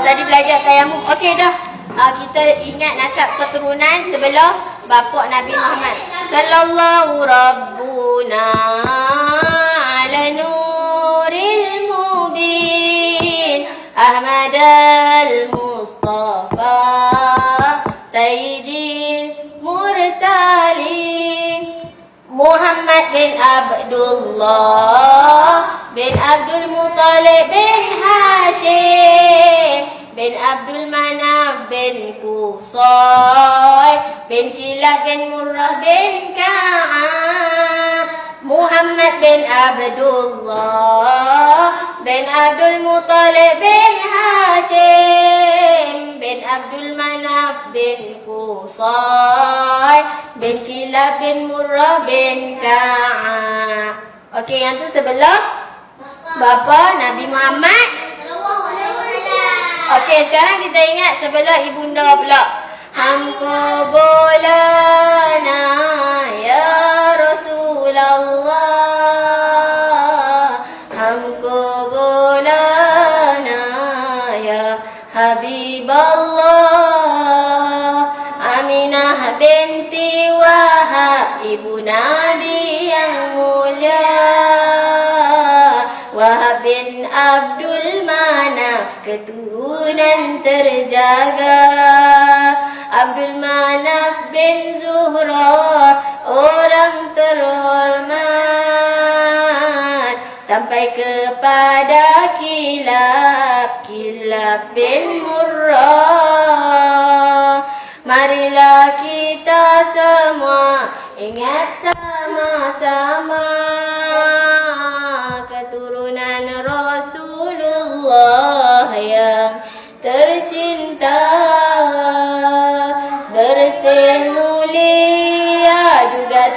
tadi belajar tayamum. Okey dah. Kita ingat nasab keturunan sebelah bapa Nabi Muhammad. Sallallahu rabbuna ala nuril mubin Ahmad al-Mustafa Sayyidil Mursalin Muhammad bin Abdullah bin Abdul Muttalib bin Hashim bin Abdul Manaf bin Qusay bin Kilab bin Murrah bin Ka'ab Muhammad bin Abdullah bin Abdul Muttalib bin Hashim bin Abdul Manaf bin Qusay bin Kilab bin Murrah bin Ka'ab. Okey, yang tu sebelah bapa Nabi Muhammad. Okey, sekarang kita ingat sebelah ibunda pula. Hamko bolana ya Rasulullah Hamko bolana ya Habiballah Aminah binti Wahab ibu Nabi yang mulia Wahab bin Abdul Manaf keturunan terjaga Abdul Manaf bin Zuhra orang terhormat sampai kepada Kilab bin Murrah. Marilah kita semua ingat sama-sama keturunan Rasulullah yang tercinta, bersih mulia juga